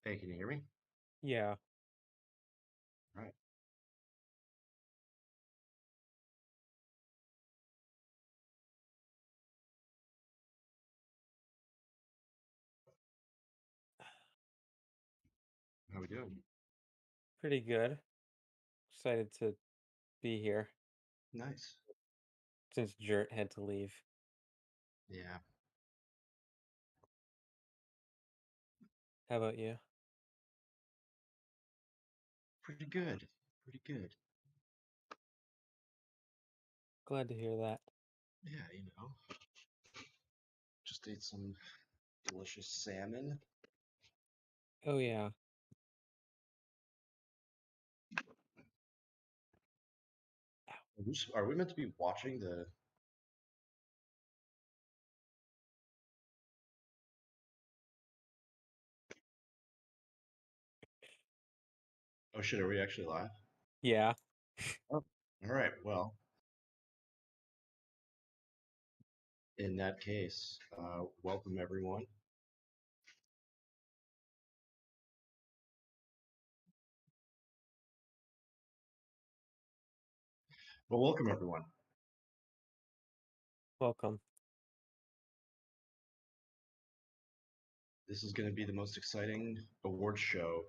Hey, can you hear me? Yeah, All right. How we doing? pretty good. Excited to be here Nice. since Jert had to leave. Yeah, How about you? pretty good. Pretty good. Glad to hear that. Yeah, just ate some delicious salmon. Oh yeah. Are we meant to be watching the? Oh shit, are we actually live? Yeah. Oh. All right. Well, in that case, welcome everyone. Well, welcome everyone. Welcome. This is going to be the most exciting award show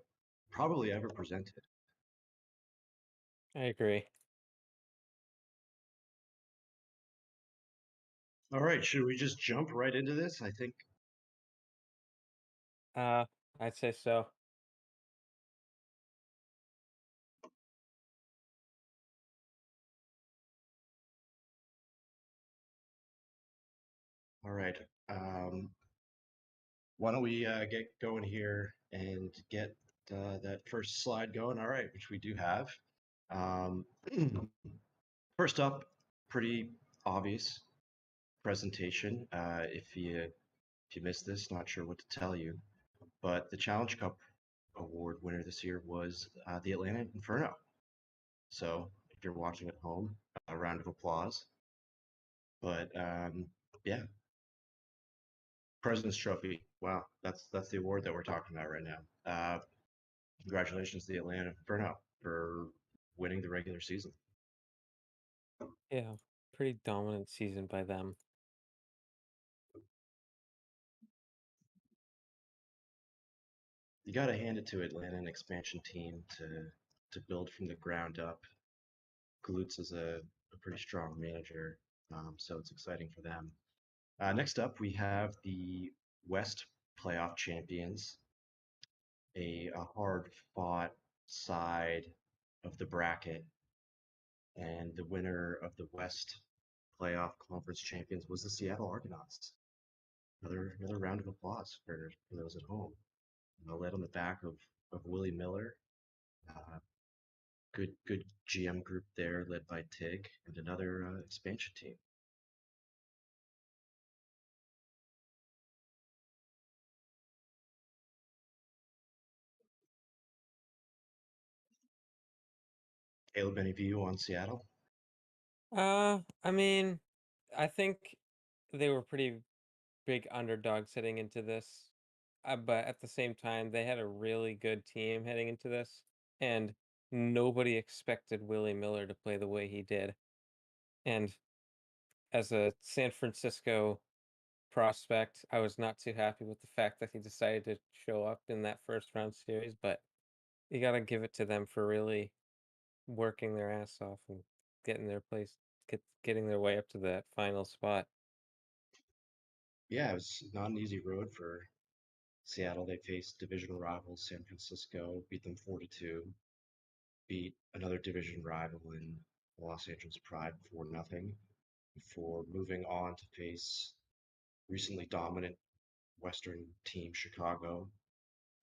probably ever presented. I agree. All right, should we just jump right into this? I think. Uh, I'd say so. All right. Why don't we get going here and get that first slide going? All right, which we do have. Um, first up, pretty obvious presentation. If you missed this, not sure what to tell you, but the Challenge Cup award winner this year was the Atlanta Inferno. So if you're watching at home, a round of applause. But yeah, President's Trophy. Wow, that's the award that we're talking about right now. Congratulations to the Atlanta Inferno for winning the regular season. Yeah. Pretty dominant season by them. You got to hand it to Atlanta, an expansion team to build from the ground up. Galutz is a pretty strong manager, so it's exciting for them. Next up, we have the West playoff champions, a hard-fought side of the bracket, and the winner of the West playoff conference champions was the Seattle Argonauts. Another round of applause for those at home. Led on the back of Willie Miller. Uh, good GM group there, led by Tig, and another expansion team. Caleb, any view on Seattle? I mean, I think they were pretty big underdogs heading into this. But at the same time, they had a really good team heading into this, and nobody expected Willie Miller to play the way he did. And as a San Francisco prospect, I was not too happy with the fact that he decided to show up in that first round series, but you got to give it to them for really working their ass off and getting their place, getting their way up to that final spot. Yeah, it was not an easy road for Seattle. They faced division rivals San Francisco, beat them 4-2, beat another division rival in Los Angeles Pride 4-0, before moving on to face recently dominant Western team Chicago.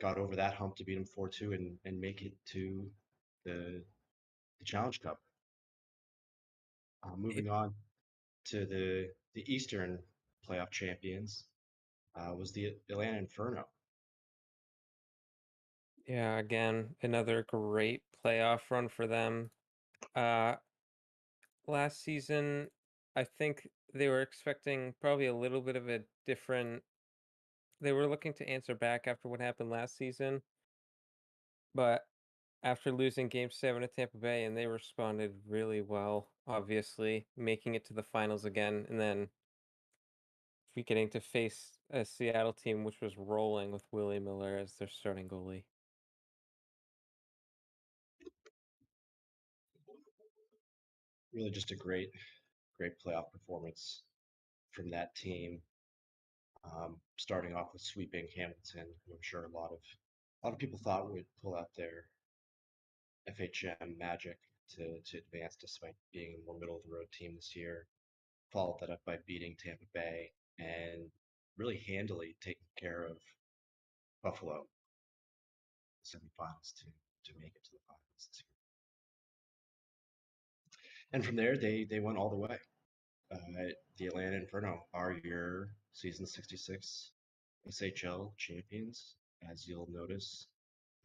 Got over that hump to beat them 4-2 and make it to the, the Challenge Cup. It, Moving on to the Eastern playoff champions was the Atlanta Inferno. yeah, again, another great playoff run for them. Uh, Last season, I think they were expecting probably a little bit of a different. They were looking to answer back after what happened last season, But after losing Game 7 at Tampa Bay, and they responded really well, obviously, making it to the finals again, and then we getting to face a Seattle team which was rolling with Willie Miller as their starting goalie. Really, just a great playoff performance from that team. Starting off with sweeping Hamilton, who I'm sure a lot of people thought would pull out their FHM magic to advance despite being a more middle of the road team this year. Followed that up by beating Tampa Bay and really handily taking care of Buffalo semifinals to make it to the finals this year. And from there, they went all the way. The Atlanta Inferno are your season 66 SHL champions, as you'll notice.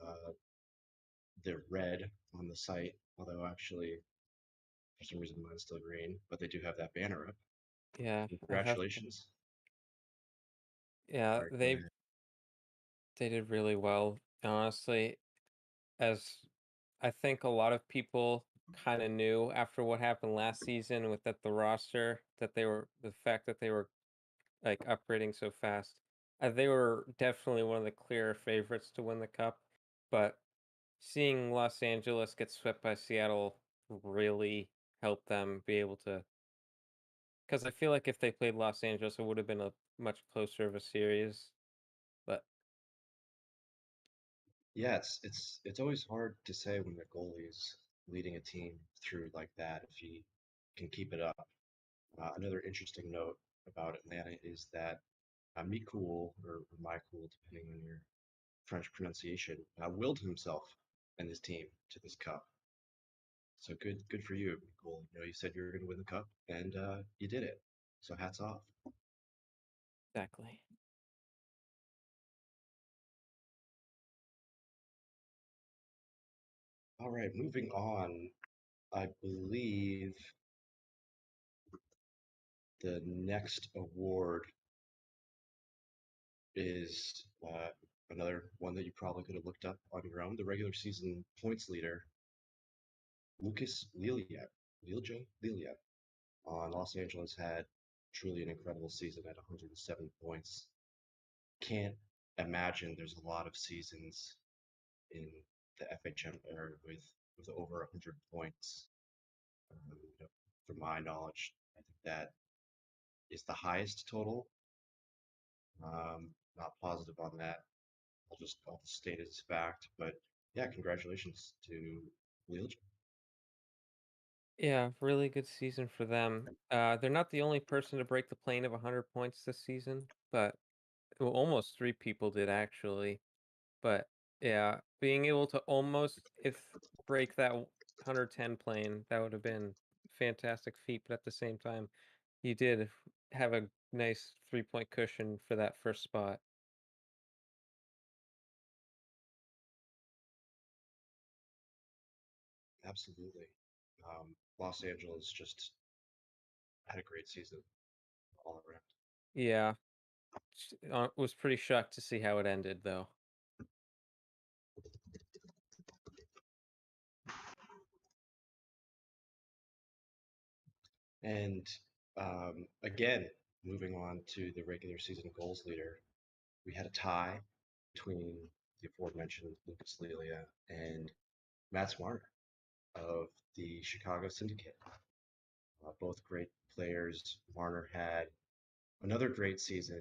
Uh, they're red on the site, although actually for some reason mine's still green, but they do have that banner up. Yeah, I have. Congratulations. Yeah, All right, go they ahead. they did really well, honestly. As I think a lot of people kind of knew after what happened last season with that the roster that they were the fact that they were like upgrading so fast. They were definitely one of the clear favorites to win the cup, but seeing Los Angeles get swept by Seattle really helped them be able to. Because I feel like if they played Los Angeles, it would have been a much closer of a series. But Yeah, it's always hard to say when the goalie's leading a team through like that if he can keep it up. Another interesting note about Atlanta is that Mikul or Michael, depending on your French pronunciation, willed himself and his team to this cup. So good for you, Mikul. You know, you said you were going to win the cup, and you did it. So hats off. exactly. All right, moving on. I believe the next award is another one that you probably could have looked up on your own. The regular season points leader, Lucas Lilia on Los Angeles had truly an incredible season at 107 points. Can't imagine there's a lot of seasons in the FHM era with over 100 points. You know, from my knowledge, I think that is the highest total. Not positive on that. I'll just state it as fact. But yeah, congratulations to Lil. Yeah, really good season for them. They're not the only person to break the plane of 100 points this season, but well, almost three people did actually. But yeah, being able to almost if break that 110 plane, that would have been a fantastic feat. But at the same time, you did have a nice 3-point cushion for that first spot. Absolutely. Los Angeles just had a great season all around. Yeah, was pretty shocked to see how it ended though. And again, moving on to the regular season goals leader, we had a tie between the aforementioned Lucas Lilia and Mats Marner of the Chicago Syndicate. Both great players. Marner had another great season.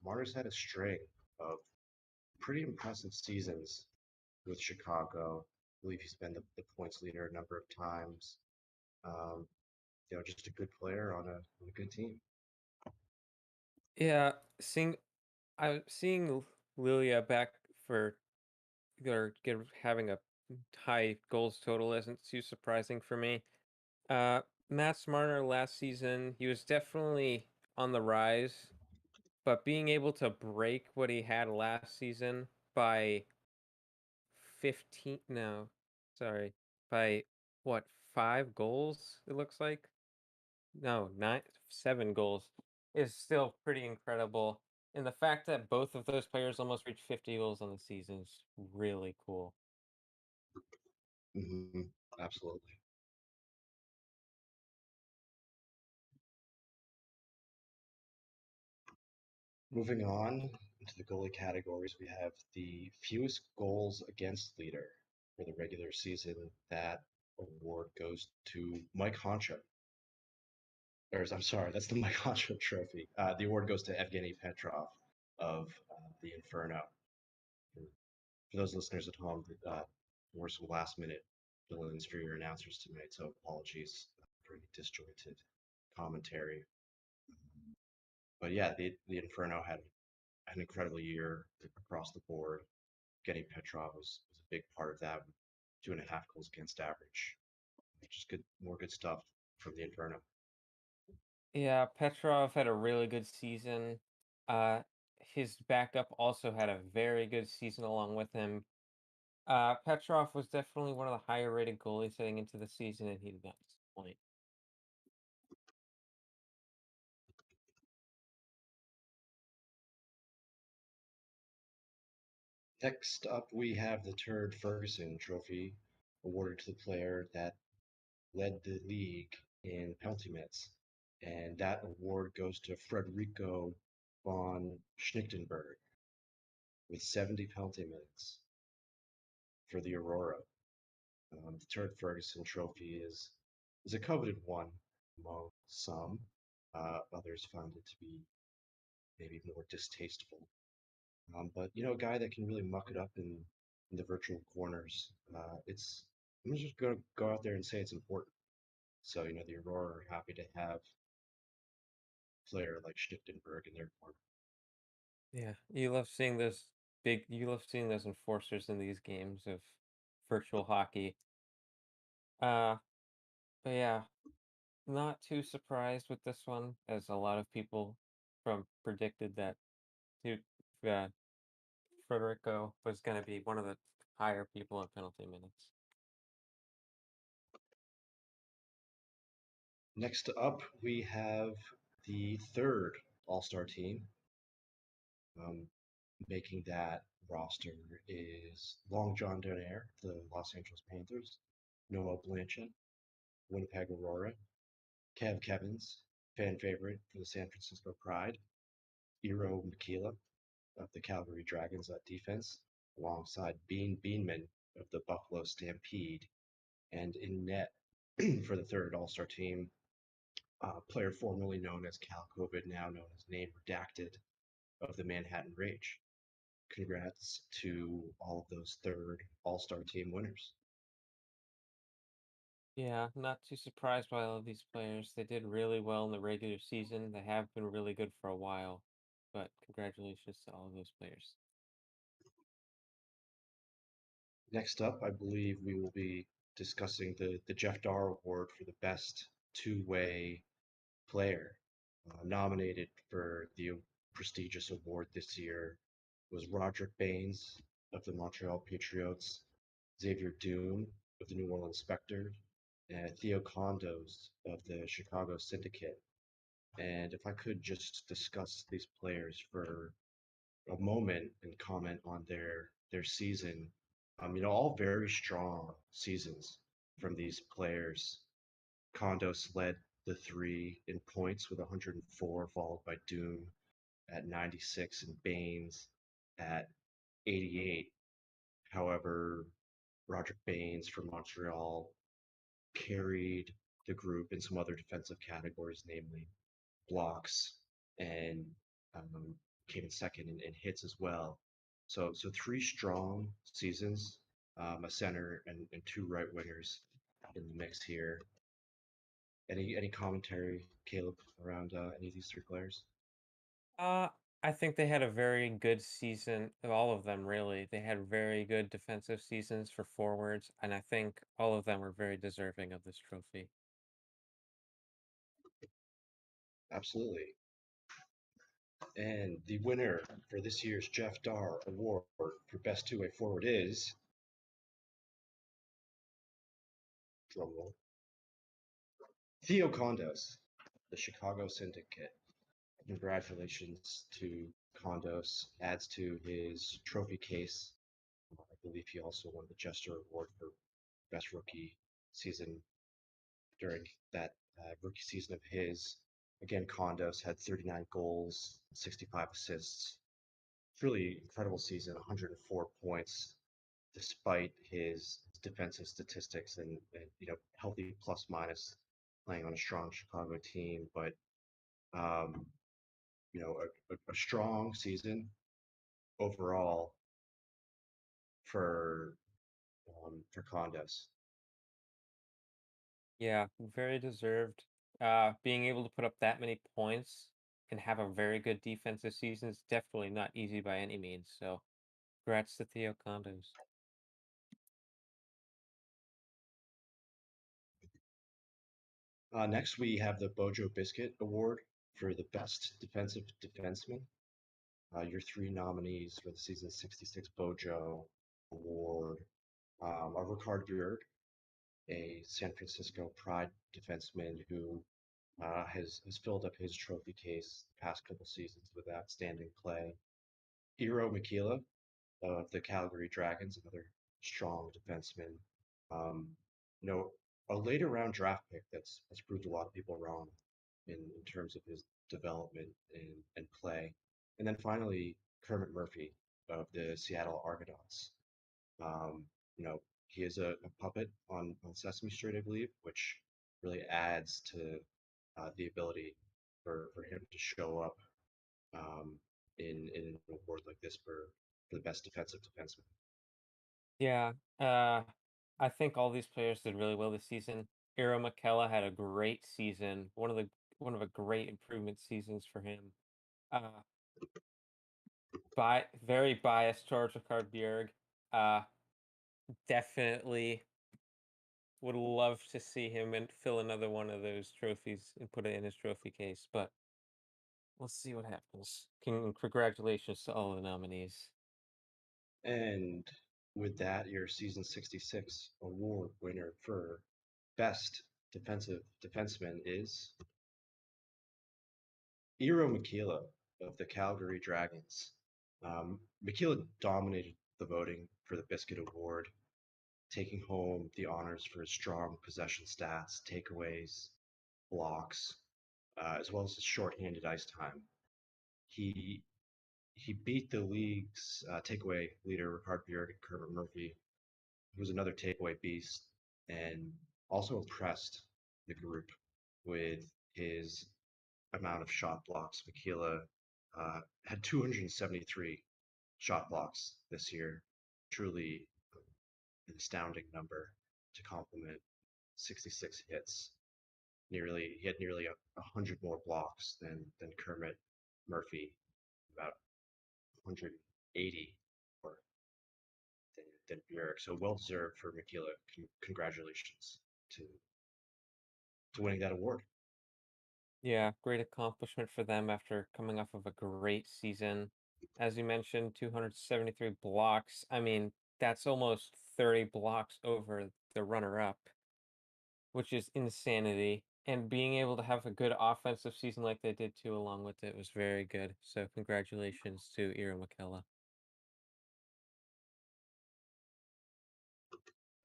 Marner's had a string of pretty impressive seasons with Chicago. I believe he's been the points leader a number of times. Um, you know, just a good player on a good team. Yeah, seeing Lilia back for having a high goals total isn't too surprising for me. Uh, Matt Marner last season, he was definitely on the rise, but being able to break what he had last season by 15, no, sorry, by what, 5 goals, it looks like? No, 7 goals is still pretty incredible. And the fact that both of those players almost reached 50 goals on the season is really cool. Absolutely. Moving on into the goalie categories, we have the fewest goals against leader for the regular season. That award goes to Mike Honcho. Or, I'm sorry, that's the Mike Honcho Trophy. The award goes to Evgeny Petrov of the Inferno. For those listeners at home, there were some last-minute fill-ins for your announcers tonight, so apologies for any disjointed commentary. But yeah, the Inferno had an incredible year across the board. Getting Petrov was a big part of that. 2.5 goals against average. Just good, more good stuff from the Inferno. Yeah, Petrov had a really good season. His backup also had a very good season along with him. Petrov was definitely one of the higher rated goalies heading into the season, and he did not disappoint. Next up, we have the Turd Ferguson Trophy, awarded to the player that led the league in penalty minutes. And that award goes to Frederico von Schnichtenberg with 70 penalty minutes for the Aurora. The Turd Ferguson Trophy is a coveted one among some. Others found it to be maybe more distasteful. But a guy that can really muck it up in the virtual corners. I'm just gonna go out there and say it's important. So the Aurora are happy to have a player like Schnichtenberg in their corner. Yeah, you love seeing those enforcers in these games of virtual hockey. Uh, but yeah, not too surprised with this one, as a lot of people from predicted that dude, uh, Frederico was going to be one of the higher people in penalty minutes. Next up, we have the third All-Star team. Making that roster is Long John Donaire, the Los Angeles Panthers, Noah Blanchet, Winnipeg Aurora, Kev Kevins, fan favorite for the San Francisco Pride, Eero Mikila of the Calgary Dragons at defense, alongside Bean Beanman of the Buffalo Stampede, and in net for the third All-Star team, player formerly known as Cal COVID, now known as Name Redacted, of the Manhattan Rage. Congrats to all of those third All-Star team winners. Yeah, not too surprised by all of these players. They did really well in the regular season. They have been really good for a while, but congratulations to all of those players. Next up, I believe we will be discussing the Jeff Darr Award for the best two-way player. Nominated for the prestigious award this year was Roderick Baines of the Montreal Patriots, Xavier Doom of the New Orleans Spectre, and Theo Condos of the Chicago Syndicate. And if I could just discuss these players for a moment and comment on their season, all very strong seasons from these players. Condos led the three in points with 104, followed by Doom at 96 and Baines at 88. However, Roger Baines from Montreal carried the group in some other defensive categories, namely blocks and um, came in second in hits as well. So three strong seasons, a center and two right wingers in the mix here. Any commentary, Caleb, around any of these three players? Uh, I think they had a very good season, all of them really. They had very good defensive seasons for forwards, and I think all of them are very deserving of this trophy. Absolutely. And the winner for this year's Jeff Darr Award for Best Two-Way Forward is, drumroll, Theo Condos, the Chicago Syndicate. Congratulations to Condos adds to his trophy case. I believe he also won the Jester Award for best rookie season during that rookie season of his. Again, Condos had 39 goals, 65 assists. Really incredible season, 104 points, despite his defensive statistics and healthy plus minus, playing on a strong Chicago team. But um, a strong season overall for for Condos. Yeah, very deserved. Being able to put up that many points and have a very good defensive season is definitely not easy by any means. So, congrats to Theo Condos. Next, we have the Bojo Biscuit Award for the best defensive defenseman. Your three nominees for the season 66 Bojo Award are Ricard Bjork, a San Francisco Pride defenseman who has filled up his trophy case the past couple seasons with outstanding play. Eero Mikila of the Calgary Dragons, another strong defenseman. Um, you know, a later round draft pick that's proved a lot of people wrong in terms of his development and play. And then finally, Kermit Murphy of the Seattle Argonauts. Um, he is a puppet on Sesame Street, I believe, which really adds to the ability for him to show up um, in an award like this for the best defensive defenseman. Yeah, uh, I think all these players did really well this season. Eero McKella had a great season, one of a great improvement seasons for him. Uh, very biased towards Ricard Bjerg. Uh, Definitely would love to see him and fill another one of those trophies and put it in his trophy case, but we'll see what happens. Congratulations to all the nominees. And with that, your season 66 award winner for best defensive defenseman is Eero Mikila of the Calgary Dragons. Mikila dominated the voting for the Biscuit Award, taking home the honors for his strong possession stats, takeaways, blocks, as well as his shorthanded ice time. He he beat the league's takeaway leader, Ricard Bjerg and Kermit Murphy, who was another takeaway beast, and also impressed the group with his amount of shot blocks. Mikila had 273 shot blocks this year. Truly an astounding number to complement 66 hits. He had nearly 100 more blocks than Kermit Murphy, about 180 more than Bjork. So well deserved for Mikila. Congratulations to winning that award. Yeah, great accomplishment for them after coming off of a great season. As you mentioned, 273 blocks. I mean, that's almost 30 blocks over the runner-up, which is insanity. And being able to have a good offensive season like they did too, along with it, was very good. So congratulations to Ira McKella.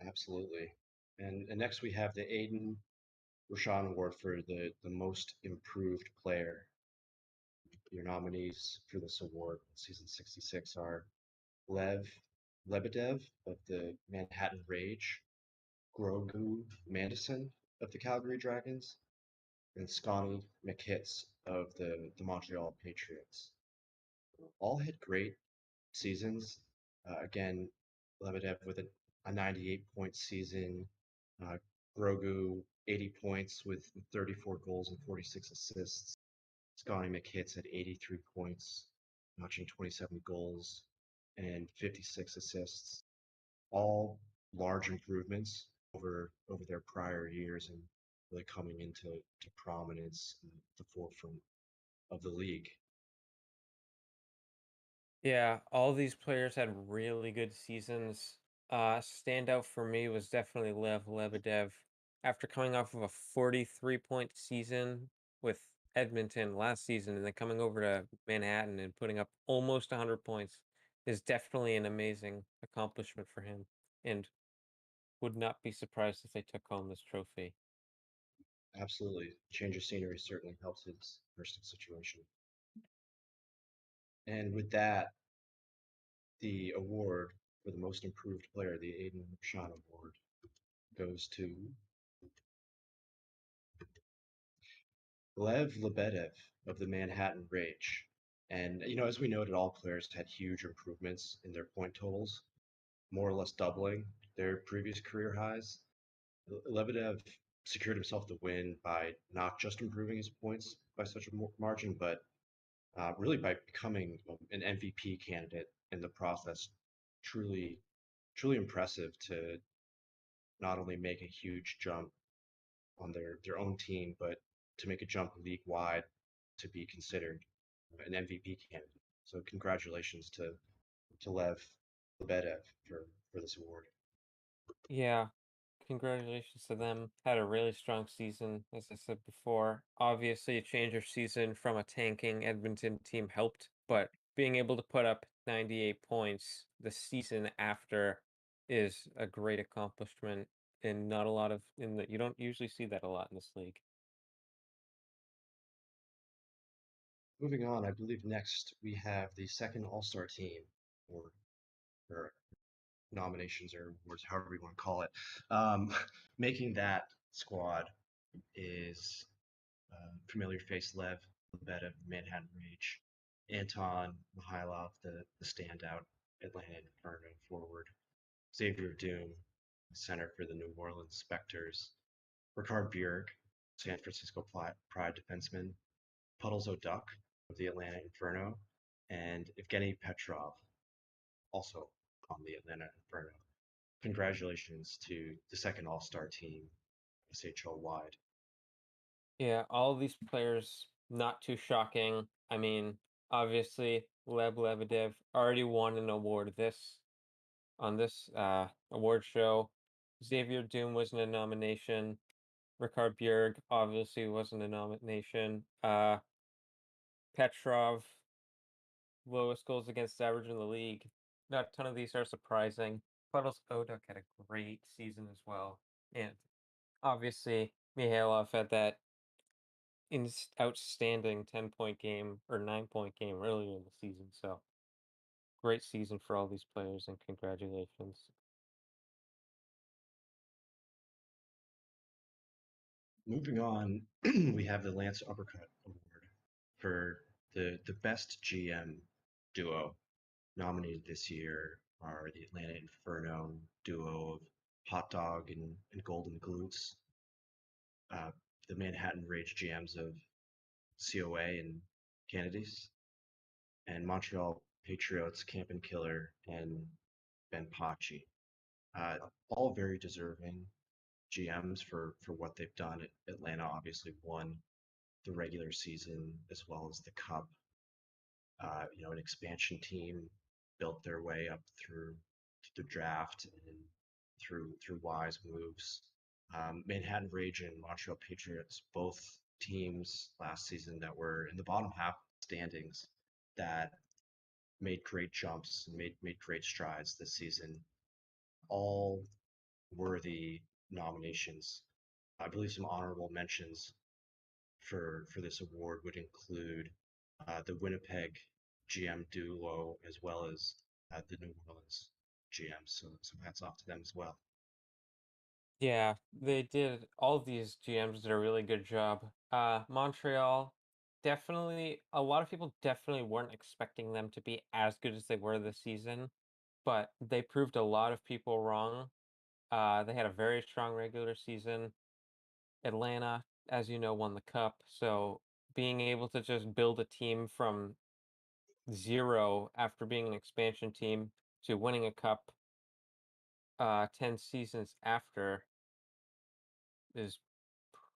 Absolutely. And next we have the Aidan Rashaan Award for the most improved player. Your nominees for this award, season 66, are Lev Lebedev of the Manhattan Rage, Grogu Mandison of the Calgary Dragons, and Scotty McHitz of the Montreal Patriots. All had great seasons. Again, Lebedev with a 98-point season. Uh, Grogu, 80 points with 34 goals and 46 assists. Scotty McHitz had 83 points, notching 27 goals and 56 assists. All large improvements over their prior years and really coming into prominence in the forefront of the league. Yeah, all these players had really good seasons. Standout for me was definitely Lev Lebedev. After coming off of a 43-point season with Edmonton last season and then coming over to Manhattan and putting up almost 100 points is definitely an amazing accomplishment for him, and would not be surprised if they took home this trophy. Absolutely. Change of scenery certainly helps his personal situation. And with that, the award for the most improved player, the Aidan Rashaan Award, goes to Lev Lebedev of the Manhattan Rage. And, as we noted, all players had huge improvements in their point totals, more or less doubling their previous career highs. Lebedev secured himself the win by not just improving his points by such a margin, but really by becoming an MVP candidate in the process. Truly, truly impressive to not only make a huge jump on their own team, but to make a jump league wide to be considered an MVP candidate. So congratulations to Lev Lebedev for this award. Yeah, congratulations to them. Had a really strong season, as I said before. Obviously, a change of season from a tanking Edmonton team helped, but being able to put up 98 points the season after is a great accomplishment, and not a lot of in the you don't usually see that a lot in this league. Moving on, I believe next we have the second AllStar team, or nominations or awards, however you want to call it. Making that squad is familiar face Lev Lebedev, Manhattan Rage, Anton Mihailov, the standout Atlanta Inferno forward, Xavier Doom, center for the New Orleans Spectres, Ricard Bjerg, San Francisco Pride defenseman, Puddles O'Duck of the Atlanta Inferno, and Evgeny Petrov, also on the Atlanta Inferno. Congratulations to the second All-Star team, SHL wide. Yeah, all of these players, not too shocking. I mean, obviously, Lev Lebedev already won an award on this award show. Xavier Doom wasn't a nomination. Ricard Bjerg obviously wasn't a nomination. Petrov, lowest goals against average in the league. Not a ton of these are surprising. Puddles Oduk had a great season as well. And obviously, Mihailov had that outstanding 10-point game or 9-point game earlier in the season. So great season for all these players, and congratulations. Moving on, we have the Lance Uppercut Award for the best GM duo. Nominated this year are the Atlanta Inferno duo of Hot Dog and Golden Glutes, uh, the Manhattan Rage GMs of COA and Kennedys, and Montreal Patriots Campin' Killer and Ben Pachi. Uh, all very deserving GMs for what they've done. Atlanta obviously won the regular season as well as the Cup. An expansion team built their way up through the draft and through wise moves. Manhattan Rage and Montreal Patriots, both teams last season that were in the bottom half standings, that made great jumps and made great strides this season. All worthy nominations. I believe some honorable mentions for this award would include the Winnipeg GM duo as well as the New Orleans GM. So hats off to them as well. Yeah, they did. All of these GMs did a really good job. Montreal, definitely, a lot of people definitely weren't expecting them to be as good as they were this season, but they proved a lot of people wrong. They had a very strong regular season. Atlanta, as you know, won the cup, so being able to just build a team from zero after being an expansion team to winning a cup 10 seasons after is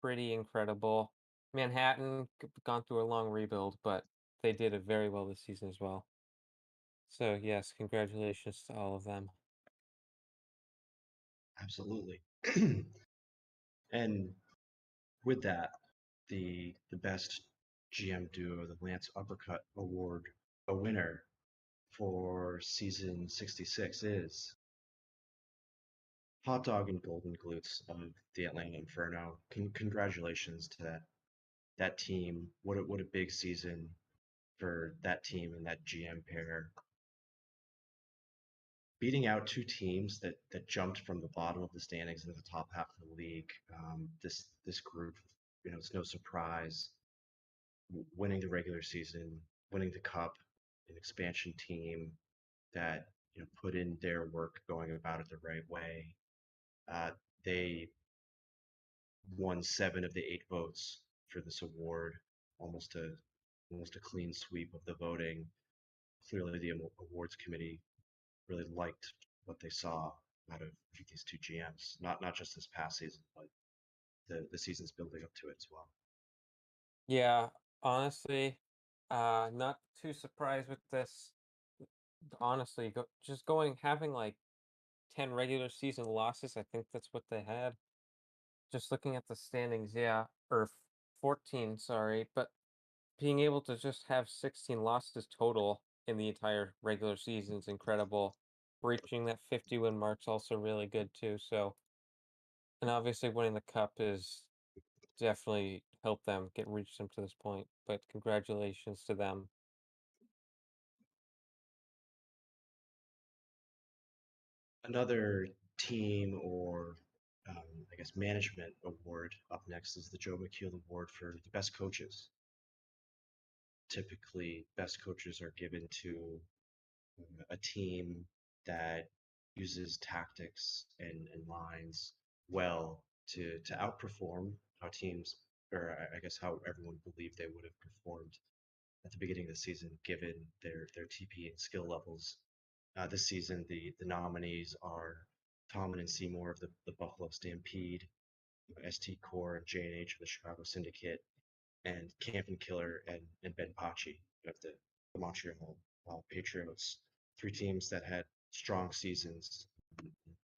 pretty incredible. Manhattan gone through a long rebuild, but they did it very well this season as well. So yes, congratulations to all of them. Absolutely. And with that, the best GM duo, the Lance Uppercut Award, a winner for season 66 is Hot Dog and Golden Glutes of the Atlanta Inferno. Congratulations to that team. What a big season for that team and that GM pair. Beating out two teams that jumped from the bottom of the standings into the top half of the league. This group, it's no surprise. Winning the regular season, winning the cup, an expansion team that put in their work, going about it the right way. Uh, they won 7 of the 8 votes for this award, almost a clean sweep of the voting. Clearly, the awards committee really liked what they saw out of these two GMs, not just this past season, but the seasons building up to it as well. Yeah, honestly, not too surprised with this. Honestly, having like 10 regular season losses, I think that's what they had. Just looking at the standings, yeah, or 14, sorry, but being able to just have 16 losses total in the entire regular season is incredible. Reaching that 50 win mark's also really good too. So, and obviously winning the cup is definitely helped them reach them to this point. But congratulations to them. Another team or I guess management award up next is the Joe McKeel Award for the best coaches. Typically, best coaches are given to a team that uses tactics and lines well to outperform how teams, or I guess how everyone believed they would have performed at the beginning of the season, given their TP and skill levels. This season, the nominees are Tomlin and Seymour of the Buffalo Stampede, ST Core and J&H of the Chicago Syndicate, and Camping Killer and Ben Pachi of the Montreal Patriots. 3 teams that had strong seasons.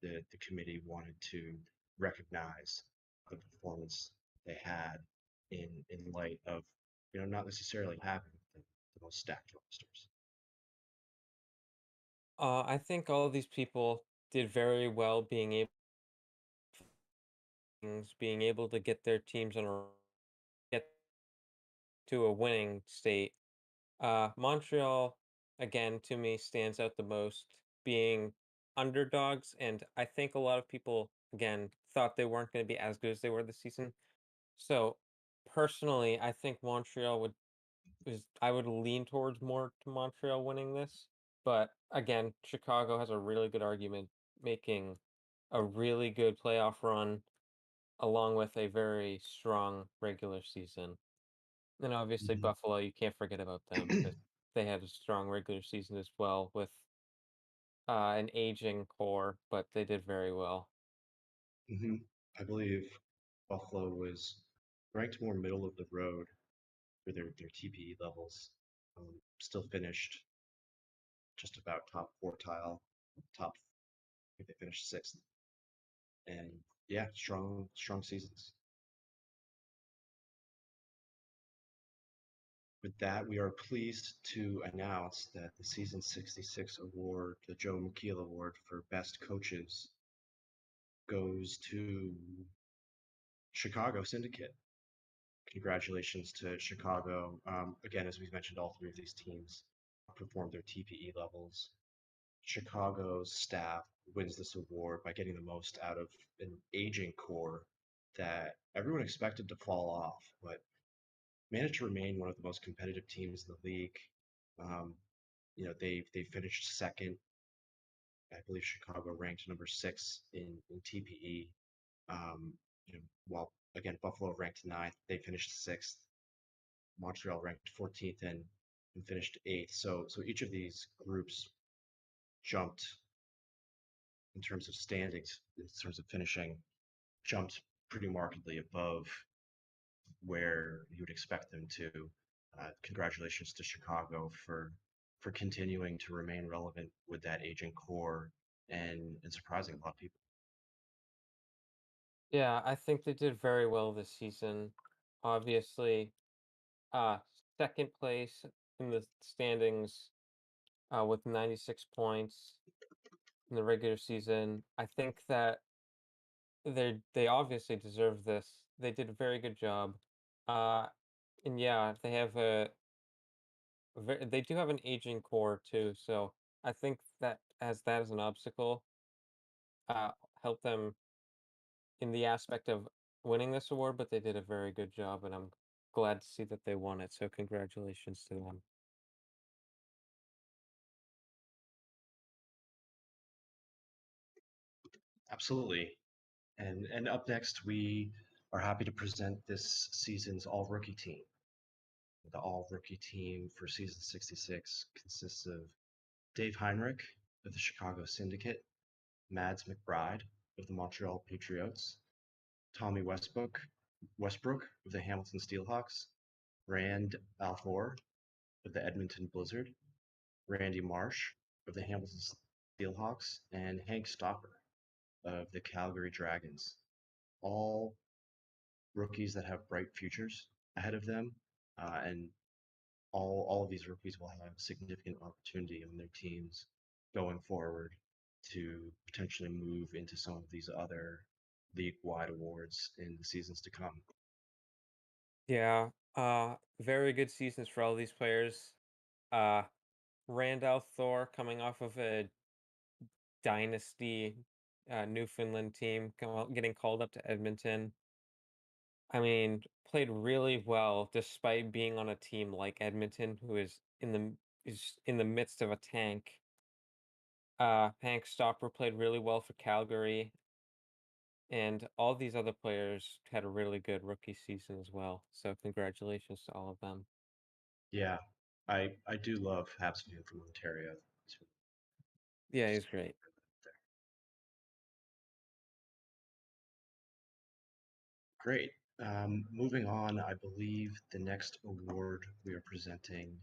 The committee wanted to recognize the performance they had in light of not necessarily having the most stacked rosters. I think all of these people did very well being able to get their teams get to a winning state. Montreal, again, to me, stands out the most, being underdogs, and I think a lot of people, again, thought they weren't going to be as good as they were this season. So, personally, I think I would lean towards more to Montreal winning this. But again, Chicago has a really good argument, making a really good playoff run along with a very strong regular season. And obviously Mhm. Buffalo, you can't forget about them because they had a strong regular season as well with an aging core, but they did very well. hmm I believe Buffalo was ranked more middle of the road for their TPE levels. Still finished just about top quartile, top. I think they finished 6th, and yeah, strong seasons. With that, we are pleased to announce that the season 66 award, the Joe McKeel Award for best coaches, goes to Chicago Syndicate. Congratulations to Chicago. Again, as we mentioned, all 3 of these teams performed their TPE levels. Chicago's staff wins this award by getting the most out of an aging core that everyone expected to fall off, but managed to remain one of the most competitive teams in the league. Um, they finished second. I believe Chicago ranked number 6 in TPE. Um, while again Buffalo ranked ninth, they finished 6th. Montreal ranked 14th and finished 8th. So each of these groups jumped in terms of standings, in terms of finishing, jumped pretty markedly above where you would expect them to. Congratulations to Chicago for continuing to remain relevant with that aging core and surprising a lot of people. Yeah, I think they did very well this season. Obviously, uh, second place in the standings with 96 points in the regular season. I think that they obviously deserve this. They did a very good job. Uh, and yeah, they have they do have an aging core too, so I think that as an obstacle, uh, helped them in the aspect of winning this award, but they did a very good job, and I'm glad to see that they won it. So congratulations to them. Absolutely. And up next, we are happy to present this season's all rookie team. The all rookie team for season 66 consists of Dave Heinrich of the Chicago Syndicate, Mads McBride of the Montreal Patriots, Tommy Westbrook of the Hamilton Steelhawks, Rand Althor of the Edmonton Blizzard, Randy Marsh of the Hamilton Steelhawks, and Hank Stopper of the Calgary Dragons. All rookies that have bright futures ahead of them, and all of these rookies will have significant opportunity on their teams going forward to potentially move into some of these other league-wide awards in the seasons to come. Yeah, very good seasons for all these players. Uh, Randall Thor coming off of a dynasty Newfoundland team, getting called up to Edmonton. I mean, played really well despite being on a team like Edmonton, who is in the midst of a tank. Hank Stopper played really well for Calgary, and all these other players had a really good rookie season as well. So congratulations to all of them. Yeah, I do love Habsman from Ontario. Yeah, he's great. Great. Moving on, I believe the next award we are presenting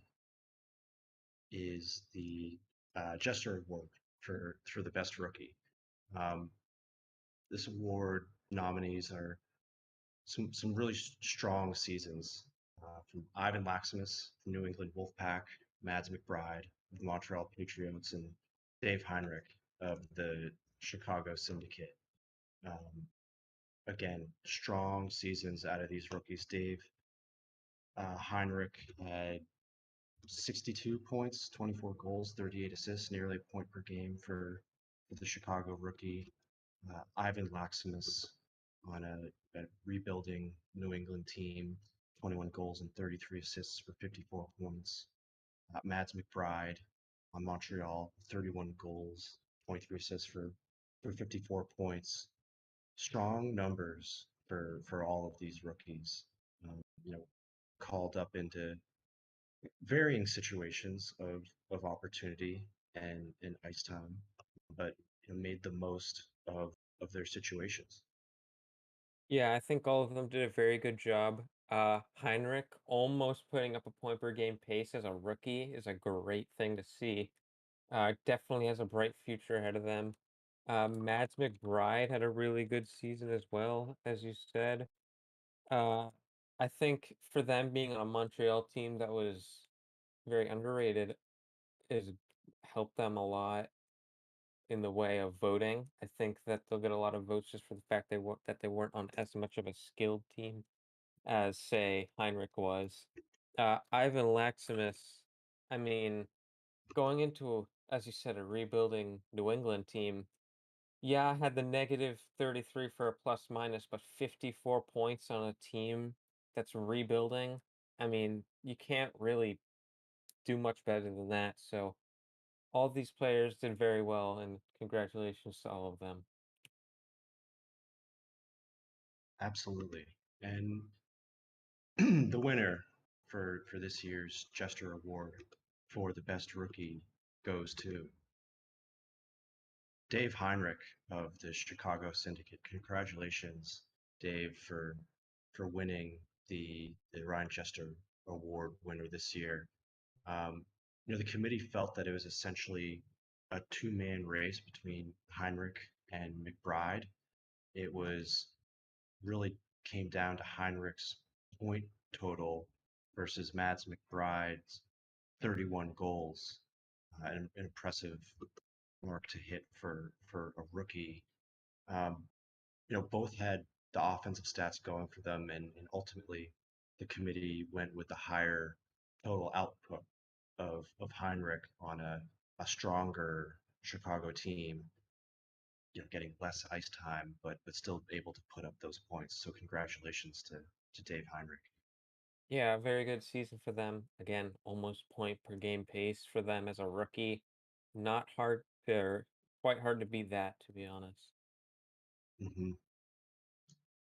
is the Jester Award for the best rookie. Um, this award nominees are some really strong seasons from Ivan Laximus from New England Wolfpack, Mads McBride of the Montreal Patriots, and Dave Heinrich of the Chicago Syndicate. Um, Again, strong seasons out of these rookies. Dave Heinrich had 62 points, 24 goals, 38 assists, nearly a point per game for the Chicago rookie. Ivan Laximus on a rebuilding New England team, 21 goals and 33 assists for 54 points. Mads McBride on Montreal, 31 goals, 23 assists for 54 points. Strong numbers for all of these rookies. You know, called up into varying situations of opportunity and ice time, but made the most of their situations. Yeah, I think all of them did a very good job. Heinrich almost putting up a point per game pace as a rookie is a great thing to see. Definitely has a bright future ahead of them. Mads McBride had a really good season as well, as you said. Uh, I think for them being on a Montreal team that was very underrated is helped them a lot in the way of voting. I think that they'll get a lot of votes just for the fact that they weren't on as much of a skilled team as, say, Heinrich was. Ivan Laximus, I mean, going into, as you said, a rebuilding New England team, yeah, had the negative 33 for a plus minus, but 54 points on a team that's rebuilding. I mean, you can't really do much better than that. So all these players did very well, and congratulations to all of them. Absolutely. And the winner for this year's Jester Award for the best rookie goes to Dave Heinrich of the Chicago Syndicate. Congratulations, Dave, for winning the Ryan Jester Award winner this year. Um, the committee felt that it was essentially a two-man race between Heinrich and McBride. It was really came down to Heinrich's point total versus Mads McBride's 31 goals. An impressive mark to hit for a rookie. Um, both had the offensive stats going for them, and ultimately the committee went with the higher total output of Heinrich on a stronger Chicago team, getting less ice time, but still able to put up those points. So congratulations to Dave Heinrich. Yeah, very good season for them. Again, almost point per game pace for them as a rookie. Not hard or quite hard to beat that, to be honest. Hmm.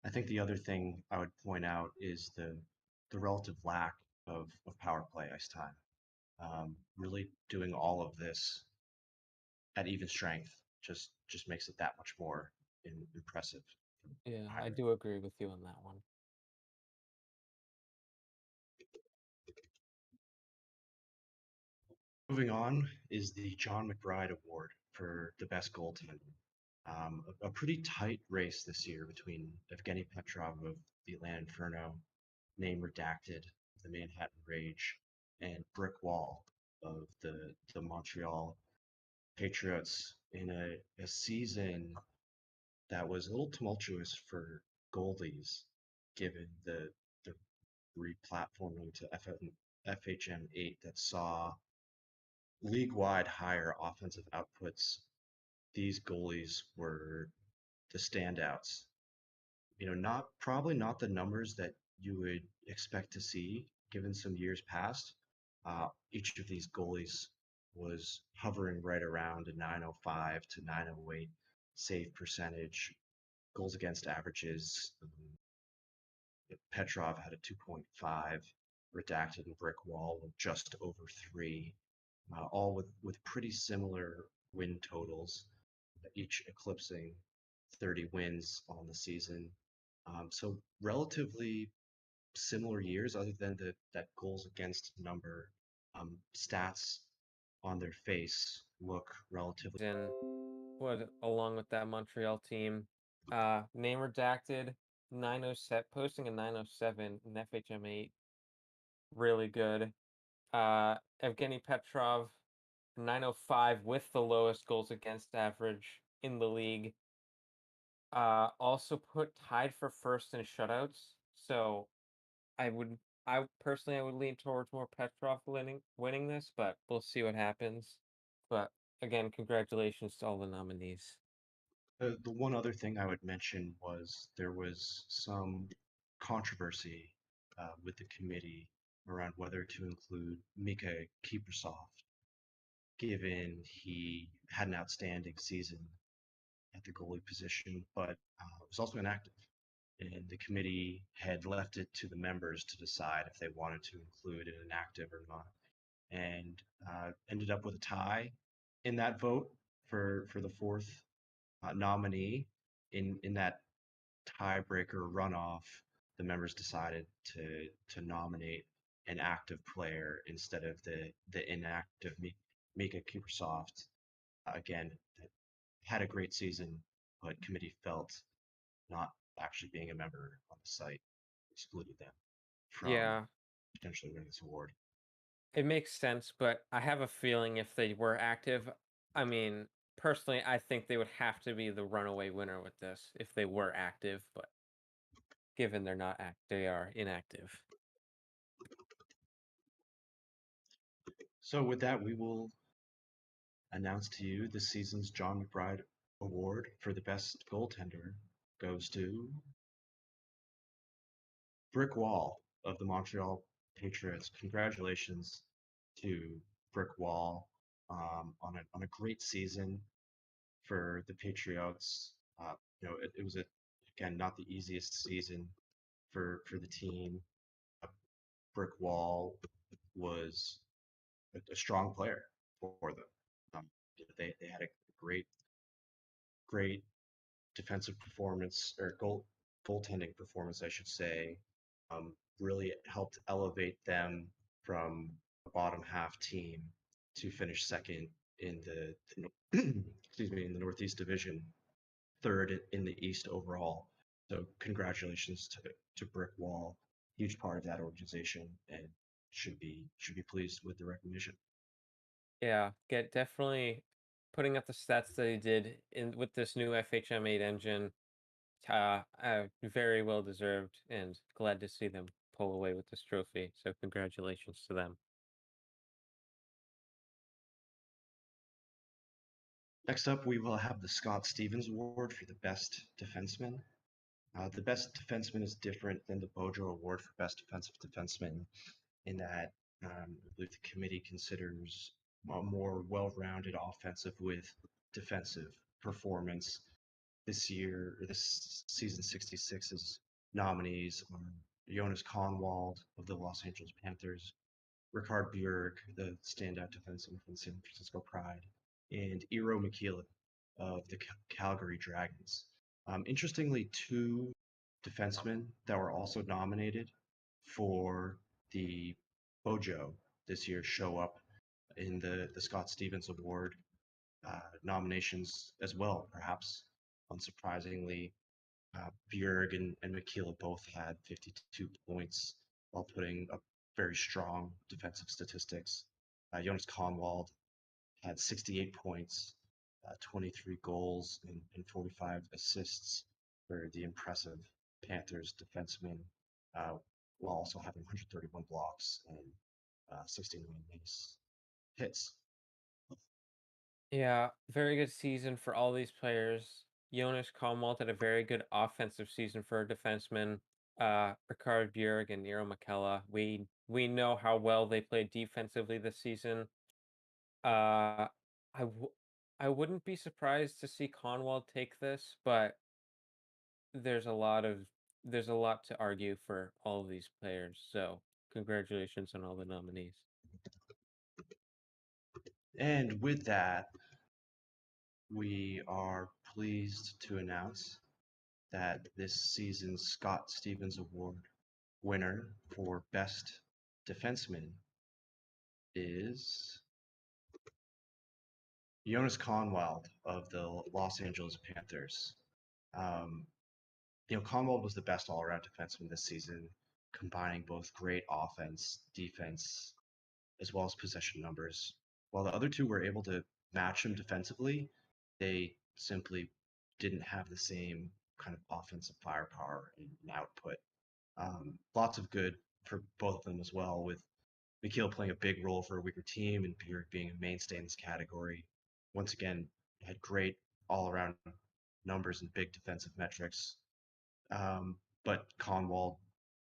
I think the other thing I would point out is the relative lack of power play ice time. Really doing all of this at even strength just makes it that much more impressive for Yeah, I Heinrich. do agree with you on that one. Moving on is the John McBride Award for the best goaltender. A pretty tight race this year between Evgeny Petrov of the Atlanta Inferno, name redacted, the Manhattan Rage, and Brick Wall of the Montreal Patriots in a season that was a little tumultuous for goalies, given the replatforming to FHM8 that saw league-wide higher offensive outputs. These goalies were the standouts. Not probably not the numbers that you would expect to see given some years past. Each of these goalies was hovering right around a 905 to 908 save percentage, goals against averages. Petrov had a 2.5, redacted and brick wall of just over 3, all with pretty similar win totals, each eclipsing 30 wins on the season. So relatively similar years, other than that goals against number. Stats on their face look relatively. And what along with that Montreal team, name redacted, 907 posting a 907 in FHM8. Really good. Evgeny Petrov, 905 with the lowest goals against average in the league. Also put tied for first in shutouts. So I would, I personally, I would lean towards more Petrov winning this, but we'll see what happens. But again, congratulations to all the nominees. The one other thing I would mention was there was some controversy with the committee around whether to include Mika Kiprusoff, given he had an outstanding season at the goalie position, but was also inactive. And the committee had left it to the members to decide if they wanted to include an inactive or not, and ended up with a tie in that vote for the fourth nominee. In that tiebreaker runoff, the members decided to nominate an active player instead of the inactive Mika Kiprusoft. Again, had a great season, but committee felt not actually being a member on the site excluded them from Yeah, potentially winning this award. it makes sense, but I have a feeling if they were active, I mean, personally, I think they would have to be the runaway winner with this if they were active, but given they're not they are inactive. So with that, we will announce to you this season's John McBride Award for the best goaltender goes to Brick Wall of the Montreal Patriots. Congratulations to Brick Wall on a great season for the Patriots. It was again not the easiest season for the team. Brick Wall was a strong player for them. They had a great defensive performance or goaltending performance, I should say. Really helped elevate them from a bottom half team to finish second in excuse me, in the Northeast Division, third in the East overall. So congratulations to Brick Wall, huge part of that organization, and should be pleased with the recognition. Yeah, get definitely putting up the stats that he did in with this new FHM8 engine. Very well deserved, and glad to see them pull away with this trophy. So congratulations to them. Next up, we will have the Scott Stevens Award for the best defenseman. The best defenseman is different than the Bojo Award for best defensive defenseman in that I believe the committee considers a more well-rounded offensive with defensive performance. This season 66's nominees are Jonas Conwald of the Los Angeles Panthers, Ricard Bjerg, the standout defenseman from the San Francisco Pride, and Eero Mikila of the Calgary Dragons. Interestingly, two defensemen that were also nominated for the Bojo this year show up in the Scott Stevens Award nominations as well, perhaps unsurprisingly. Bjerg and Mikila both had 52 points while putting up very strong defensive statistics. Jonas Conwald had 68 points, 23 goals, and 45 assists for the impressive Panthers defenseman, uh, while also having 131 blocks and 69 base hits. Yeah, very good season for all these players. Jonas Comwalt had a very good offensive season for a defenseman. Ricard Bjerg and Nero McKella. We know how well they played defensively this season. Uh, I w I wouldn't be surprised to see Conwald take this, but there's a lot of there's a lot to argue for all of these players. So congratulations on all the nominees. And with that, we are pleased to announce that this season's Scott Stevens Award winner for Best Defenseman is Jonas Conwald of the Los Angeles Panthers. Um, Conwald was the best all-around defenseman this season, combining both great offense, defense, as well as possession numbers. While the other two were able to match him defensively, they simply didn't have the same kind of offensive firepower and output. Lots of good for both of them as well, with Mikhail playing a big role for a weaker team and Bjerg being a mainstay in this category. Once again, had great all-around numbers and big defensive metrics. But Conwald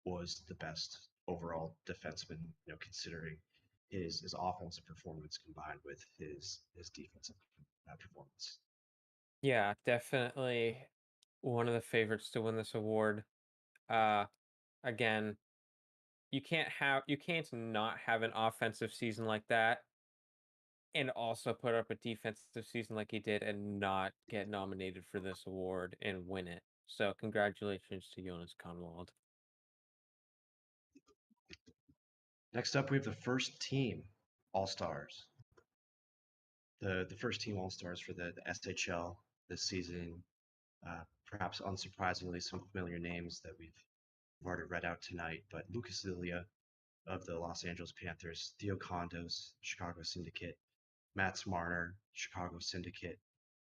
was the best overall defenseman, considering his offensive performance combined with his defensive performance. Yeah, definitely one of the favorites to win this award. Uh, Again, you can't not have an offensive season like that and also put up a defensive season like he did and not get nominated for this award and win it. So congratulations to Jonas Conwald. Next up, we have the first team All-Stars. The first team All-Stars for the SHL this season. Perhaps unsurprisingly, some familiar names that we've already read out tonight, but Lucas Ilya of the Los Angeles Panthers, Theo Condos, Chicago Syndicate, Mats Marner, Chicago Syndicate,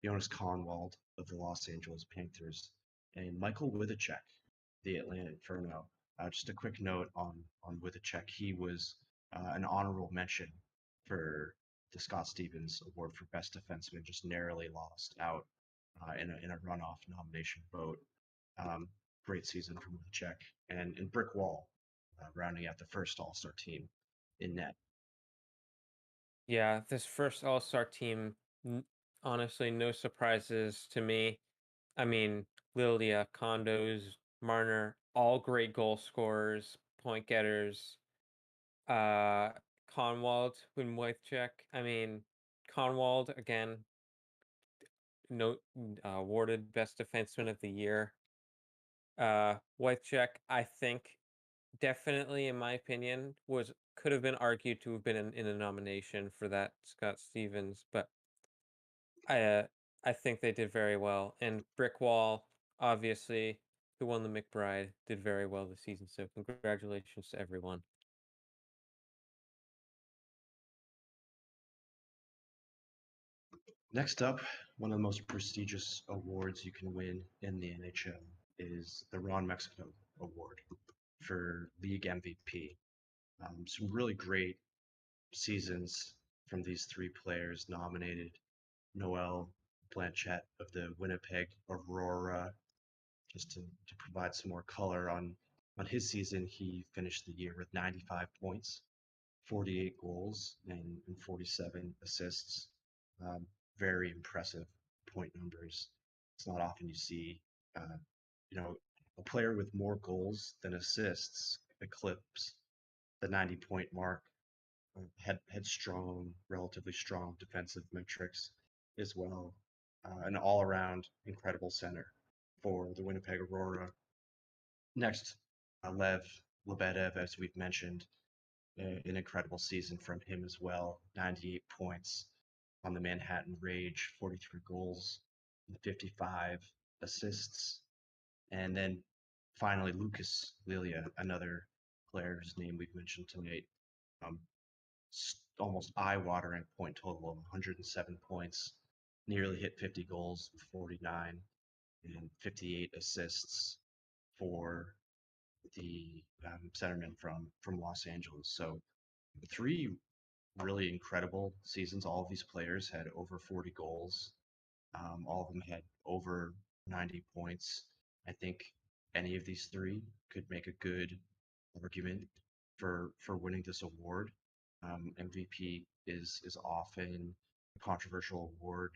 Jonas Conwald of the Los Angeles Panthers, and Michael Withychek, the Atlanta Inferno. Just a quick note on Withychek. He was an honorable mention for the Scott Stevens Award for Best Defenseman, just narrowly lost out in a runoff nomination vote. Um, Great season from Withychek. And Brick Wall, rounding out the first All-Star team in net. Yeah, this first All-Star team, honestly, no surprises to me. I mean, Lilia, Condos, Marner, all great goal scorers, point getters. Uh, Conwald, Withychek. I mean, Conwald again, no, awarded best defenseman of the year. Withychek, I think, definitely, in my opinion, was could have been argued to have been in a nomination for that Scott Stevens, but I uh, I think they did very well. And Brickwall, obviously, who won the McBride, did very well this season. So congratulations to everyone. Next up, one of the most prestigious awards you can win in the NHL is the Ron Mexico Award for League MVP. Some really great seasons from these three players nominated. Noel Blanchette of the Winnipeg Aurora, just to provide some more color on his season, he finished the year with 95 points, 48 goals, and 47 assists. Um, Very impressive point numbers. It's not often you see, uh, a player with more goals than assists eclipse the 90-point mark. Had strong, relatively strong defensive metrics as well. An all-around incredible center for the Winnipeg Aurora. Next, Lev Lebedev, as we've mentioned, an incredible season from him as well. 98 points on the Manhattan Rage, 43 goals, 55 assists. And then finally, Lucas Lilia, another player whose name we've mentioned tonight. Um, Almost eye-watering point total of 107 points, nearly hit 50 goals with 49 and 58 assists for the centerman from Los Angeles. So three really incredible seasons. All of these players had over 40 goals. All of them had over 90 points. I think any of these three could make a good argument for winning this award. MVP is often a controversial award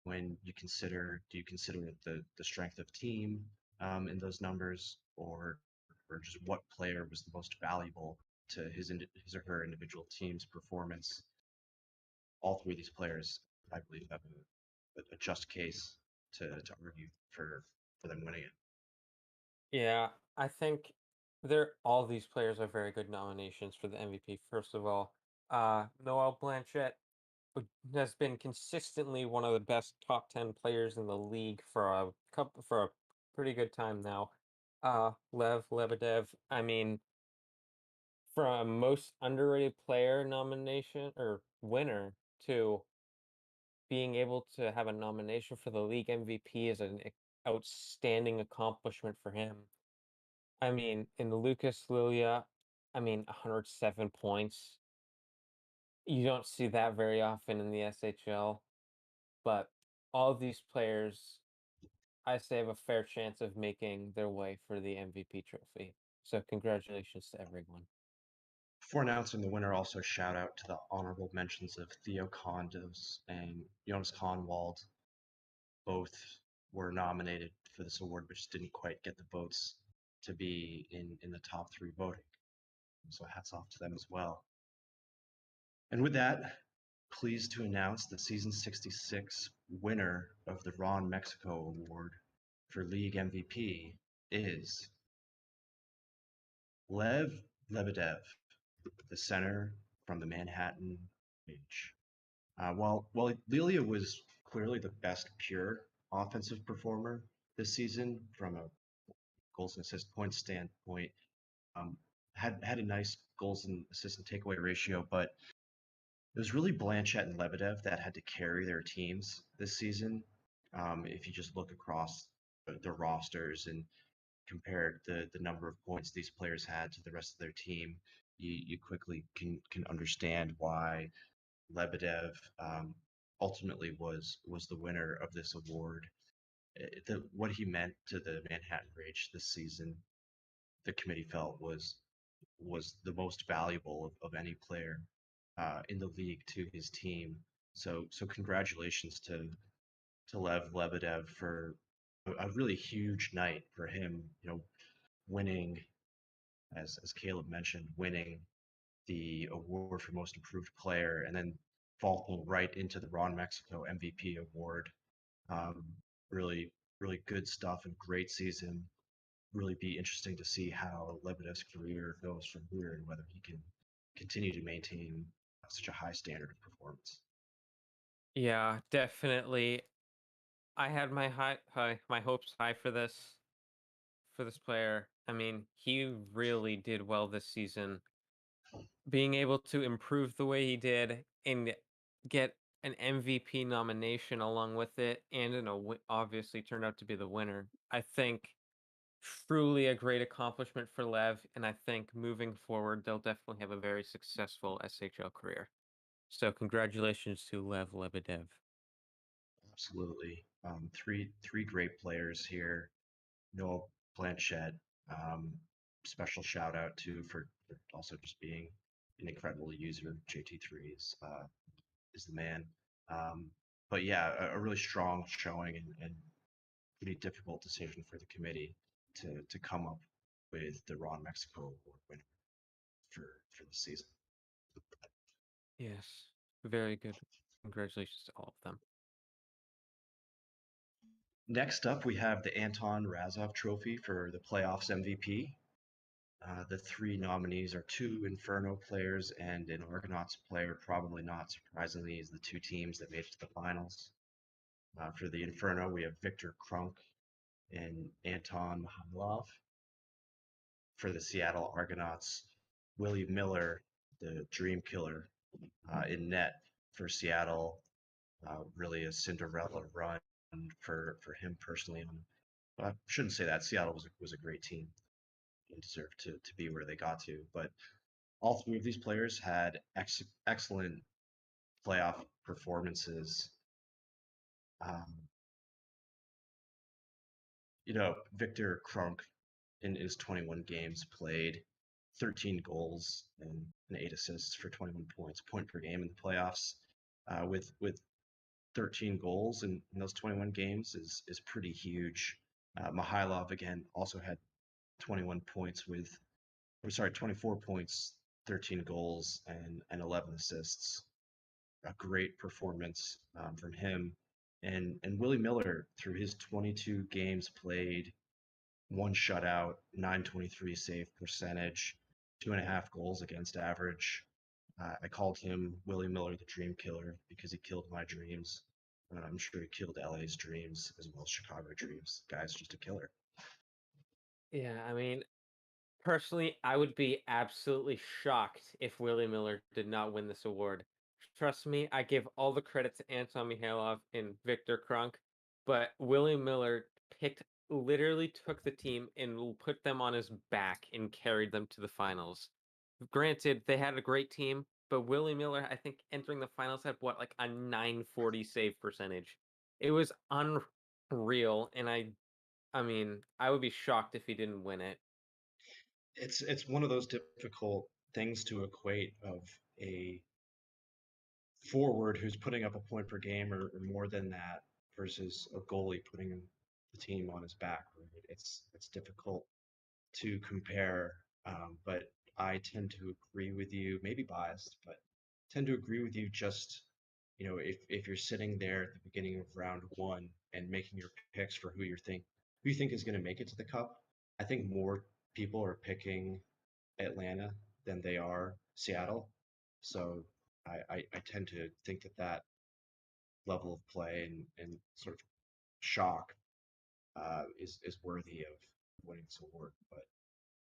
when do you consider it the strength of team in those numbers, or just what player was the most valuable to his or her individual team's performance? All three of these players, I believe, have a just case to argue for them winning it. Yeah, I think all these players are very good nominations for the MVP. First of all, Noel Blanchette has been consistently one of the best top 10 players in the league for a pretty good time now. Lev Lebedev, I mean, from most underrated player nomination or winner to being able to have a nomination for the league MVP is an outstanding accomplishment for him. I mean, in Lucas Lilia, I mean, 107 points. You don't see that very often in the SHL, but all of these players, I say, have a fair chance of making their way for the MVP trophy. So congratulations to everyone. Before announcing the winner, also shout out to the honorable mentions of Theo Kondos and Jonas Conwald. Both were nominated for this award, but just didn't quite get the votes to be in the top three voting. So hats off to them as well. And with that, pleased to announce the season 66 winner of the Ron Mexico Award for League MVP is Lev Lebedev, the center from the Manhattan Rage. While Lilia was clearly the best pure offensive performer this season from a goals and assist points standpoint, um, had a nice goals and assist and takeaway ratio, but it was really Blanchette and Lebedev that had to carry their teams this season. If you just look across the rosters and compare the number of points these players had to the rest of their team, you quickly can understand why Lebedev ultimately was the winner of this award. What he meant to the Manhattan Rage this season, the committee felt was the most valuable of any player in the league to his team. So congratulations to Lev Lebedev for a really huge night for him. Winning, as Caleb mentioned, winning the award for most improved player, and then falling right into the Ron Mexico MVP award. Um, really, really good stuff and great season. Really be interesting to see how Lebedev's career goes from here and whether he can continue to maintain such a high standard of performance. Yeah, definitely. I had my hopes high for this player. I mean, he really did well this season. Being able to improve the way he did and get an MVP nomination along with it, and obviously turned out to be the winner. I think truly a great accomplishment for Lev, and I think moving forward, they'll definitely have a very successful SHL career. So congratulations to Lev Lebedev. Absolutely. Three great players here. Noah Blanchette, special shout out to for also just being an incredible user. JT3 is the man. Um, but yeah, a really strong showing and pretty difficult decision for the committee to come up with the Raw Mexico Award winner for the season. Yes, very good. Congratulations to all of them. Next up, we have the Anton Razov Trophy for the playoffs MVP. The three nominees are two Inferno players and an Argonauts player. Probably not surprisingly, is the two teams that made it to the finals. For the Inferno, we have Victor Krunk and Anton Mikhailov. For the Seattle Argonauts, Willie Miller, the Dream Killer, in net for Seattle. Really a Cinderella run for him personally. I shouldn't say that. Seattle was a great team and deserved to be where they got to. But all three of these players had excellent playoff performances. Um, Victor Krunk in his 21 games played, 13 goals and 8 assists for 21 points, point per game in the playoffs. With 13 goals in those 21 games is pretty huge. Mikhailov again also had 21 points with, or sorry, 24 points, 13 goals and 11 assists. A great performance from him. And Willie Miller, through his 22 games played, one shutout, 923 save percentage, 2.5 goals against average. I called him Willie Miller the Dream Killer because he killed my dreams. I'm sure he killed LA's dreams as well as Chicago dreams. Guy's just a killer. Yeah, I mean, personally, I would be absolutely shocked if Willie Miller did not win this award. Trust me, I give all the credit to Anton Mikhailov and Victor Krunk, but Willie Miller literally took the team and put them on his back and carried them to the finals. Granted, they had a great team, but Willie Miller, I think, entering the finals had what, like a 940 save percentage. It was unreal, and I mean, I would be shocked if he didn't win it. It's one of those difficult things to equate of a forward who's putting up a point per game or more than that versus a goalie putting the team on his back. Right? It's difficult to compare, but I tend to agree with you. Maybe biased, but tend to agree with you. Just if you're sitting there at the beginning of round one and making your picks for who you think is going to make it to the cup, I think more people are picking Atlanta than they are Seattle. So I tend to think that level of play and sort of shock is worthy of winning this award. But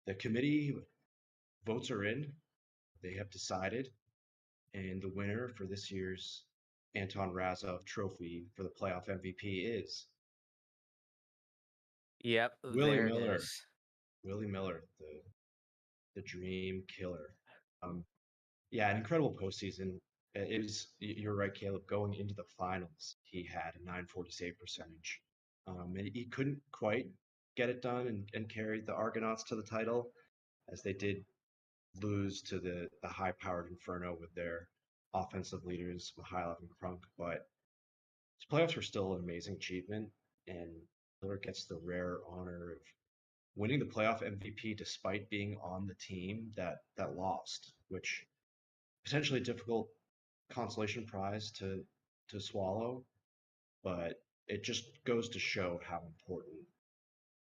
the committee votes are in. They have decided, and the winner for this year's Anton Razov Trophy for the playoff MVP is Yep, Willie there it Miller. is. Willie Miller, the Dream Killer. Um, Yeah, an incredible postseason. It was, you're right, Caleb. Going into the finals, he had a 940 save percentage. And he couldn't quite get it done and carry the Argonauts to the title, as they did lose to the high-powered Inferno with their offensive leaders, Mikhailov and Krunk. But his playoffs were still an amazing achievement, and Miller gets the rare honor of winning the playoff MVP despite being on the team that lost, which potentially difficult consolation prize to swallow, but it just goes to show how important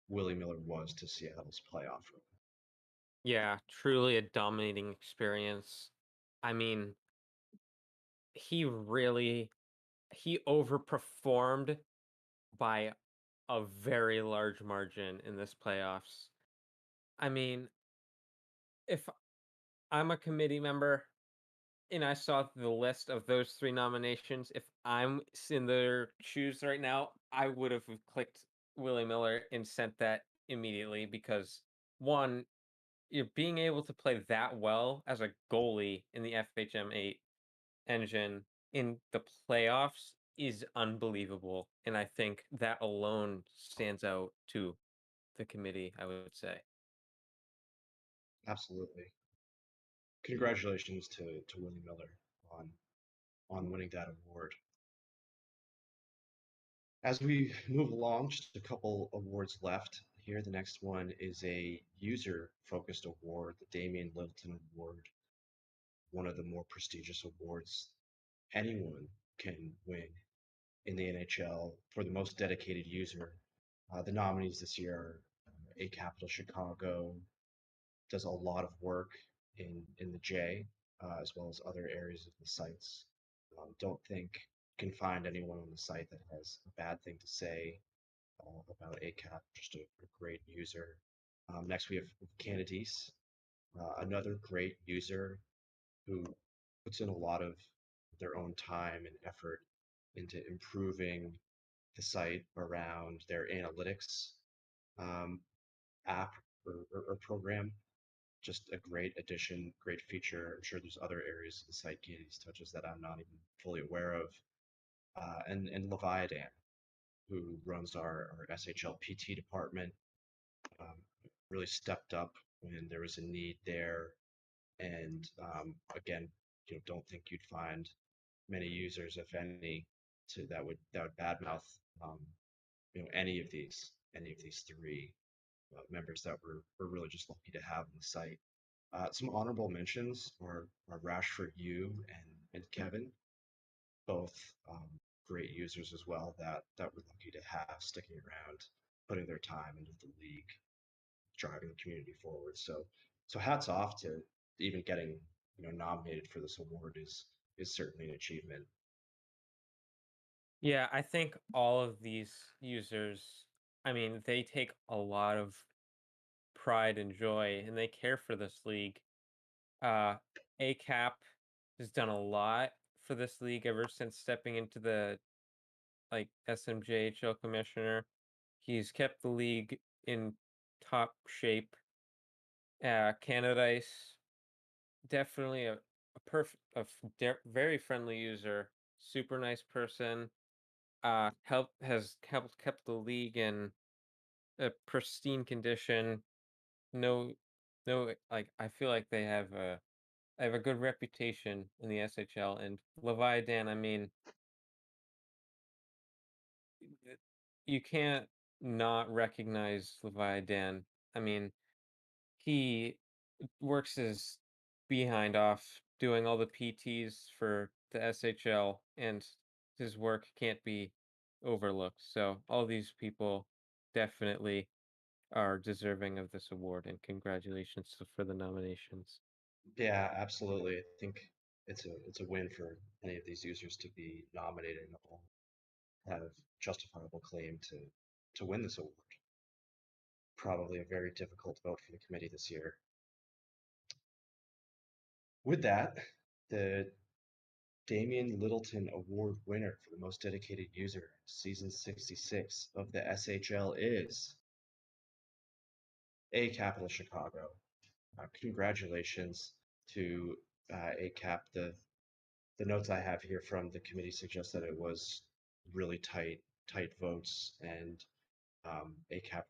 Willie Miller was to Seattle's playoff run. Yeah, truly a dominating experience. I mean, he really he overperformed by a very large margin in this playoffs. I mean, if I'm a committee member, and I saw the list of those 3 nominations, if I'm in their shoes right now, I would have clicked Willie Miller and sent that immediately because, 1, you're being able to play that well as a goalie in the FHM8 engine in the playoffs is unbelievable, and I think that alone stands out to the committee, I would say. Absolutely. Congratulations to Willie Miller on winning that award. As we move along, just a couple awards left here. The next one is a user-focused award, the Damian Littleton Award, one of the more prestigious awards anyone can win in the NHL for the most dedicated user. The nominees this year are A Capital Chicago, does a lot of work in the J, as well as other areas of the sites. Don't think you can find anyone on the site that has a bad thing to say about ACAP, just a great user. Next, we have Canadice, another great user who puts in a lot of their own time and effort into improving the site around their analytics um, app or program. Just a great addition, great feature. I'm sure there's other areas of the site Canadice touches that I'm not even fully aware of. And Leviathan, who runs our SHL PT department, um, really stepped up when there was a need there. And again, don't think you'd find many users, if any, that would badmouth um, any of these three members that we're really just lucky to have on the site. Some honorable mentions are Rashford, you and Kevin, both great users as well that we're lucky to have sticking around, putting their time into the league, driving the community forward. So hats off to even getting nominated for this award is certainly an achievement. Yeah, I think all of these users, I mean, they take a lot of pride and joy and they care for this league. Uh ACAP has done a lot for this league ever since stepping into the SMJHL commissioner. He's kept the league in top shape. Canadice, definitely a perfect, very friendly user, super nice person. Helped kept the league in a pristine condition. No, no, I feel like they have a good reputation in the SHL. And Leviathan, I mean, you can't not recognize Leviathan. I mean, he works his behind off doing all the PTs for the SHL, and his work can't be overlooked. So all these people definitely are deserving of this award, and congratulations for the nominations. Yeah, absolutely. I think it's a win for any of these users to be nominated and all have justifiable claim to win this award. Probably a very difficult vote for the committee this year. With that, the Damian Littleton Award winner for the most dedicated user, season 66 of the SHL is A Capital Chicago. Congratulations to ACAP. The notes I have here from the committee suggest that it was really tight votes, and ACAP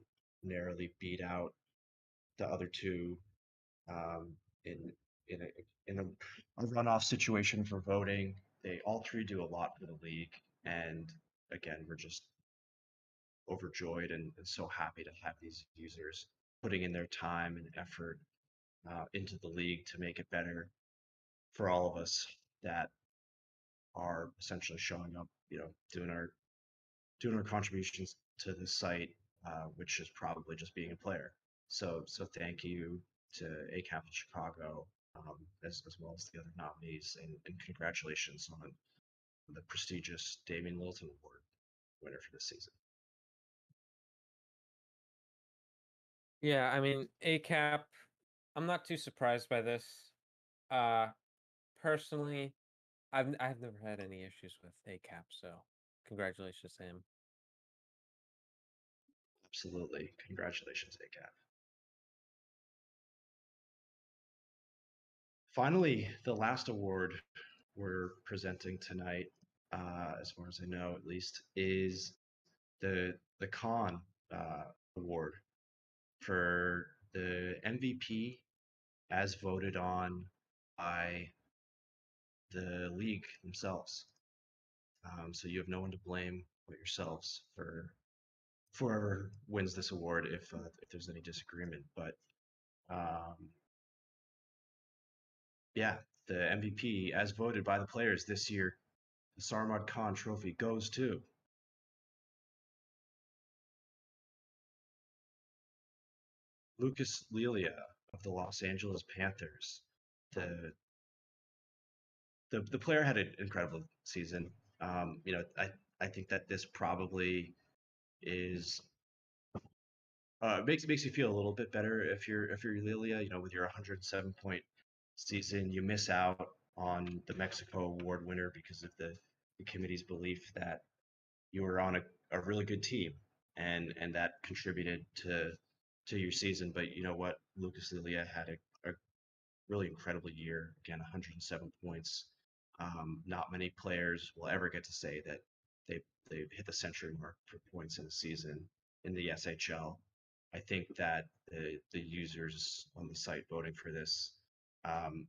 narrowly beat out the other two um, in in a runoff situation for voting. They all three do a lot for the league, and again, we're just overjoyed and so happy to have these users putting in their time and effort into the league to make it better for all of us that are essentially showing up, doing our contributions to the site, which is probably just being a player. So thank you to A Capital Chicago, as well as the other nominees, and congratulations on the prestigious Damian Littleton Award winner for this season. Yeah, I mean, ACAP, I'm not too surprised by this. Uh, personally, I've never had any issues with ACAP, so congratulations to him. Absolutely. Congratulations, ACAP. Finally, the last award we're presenting tonight, as far as I know at least, is the Con award for the MVP as voted on by the league themselves. So you have no one to blame but yourselves for whoever wins this award if there's any disagreement. But um, yeah, the MVP as voted by the players this year, the Sarmad Khan Trophy goes to Lucas Lilia of the Los Angeles Panthers. The the player had an incredible season. I think that this probably is makes you feel a little bit better if you're Lilia. With your 107-point season, you miss out on the Mexico Award winner because of the committee's belief that you were on a really good team and that contributed to your season. But you know what? Lucas Lilia had a really incredible year. Again, 107 points. Not many players will ever get to say that they they hit the century mark for points in a season in the SHL. I think that the users on the site voting for this, um,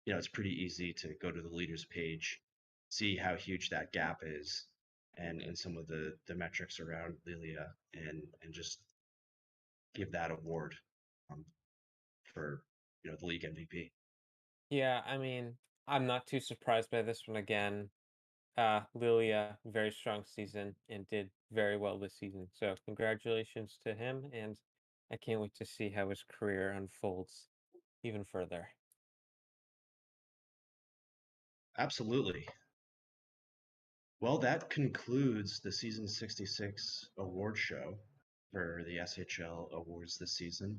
it's pretty easy to go to the leaders page, see how huge that gap is, and some of the metrics around Lilia, and just give that award um, for the league MVP. Yeah, I mean, I'm not too surprised by this one again. Lilia, very strong season and did very well this season. So congratulations to him, and I can't wait to see how his career unfolds even further. Absolutely. Well, that concludes the season 66 award show for the SHL Awards this season.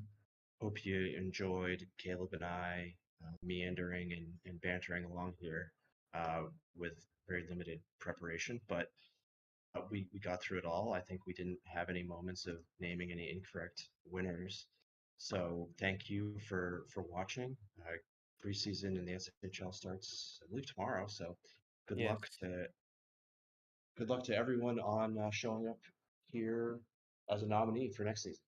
Hope you enjoyed Caleb and I meandering and bantering along here uh, with very limited preparation, but we got through it all. I think we didn't have any moments of naming any incorrect winners. So thank you for watching. Preseason in the SHL starts, I believe, tomorrow. So good Yes. luck to good luck to everyone on showing up here as a nominee for next season.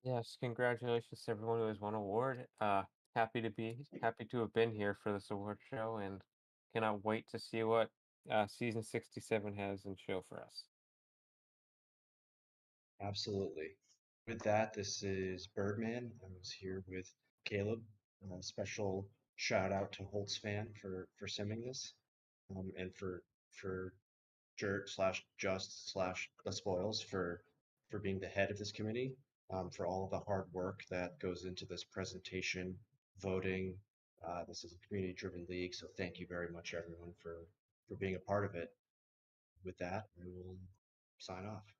Yes, congratulations to everyone who has won award. Happy to have been here for this award show and cannot wait to see what season 67 has in show for us. Absolutely. With that, this is Birdman. I was here with Caleb. Special shout out to Holtz fan for simming this, and for Jert slash Just slash the Spoils for being the head of this committee, for all of the hard work that goes into this presentation, voting. This is a community-driven league, so thank you very much, everyone, for being a part of it. With that, we will sign off.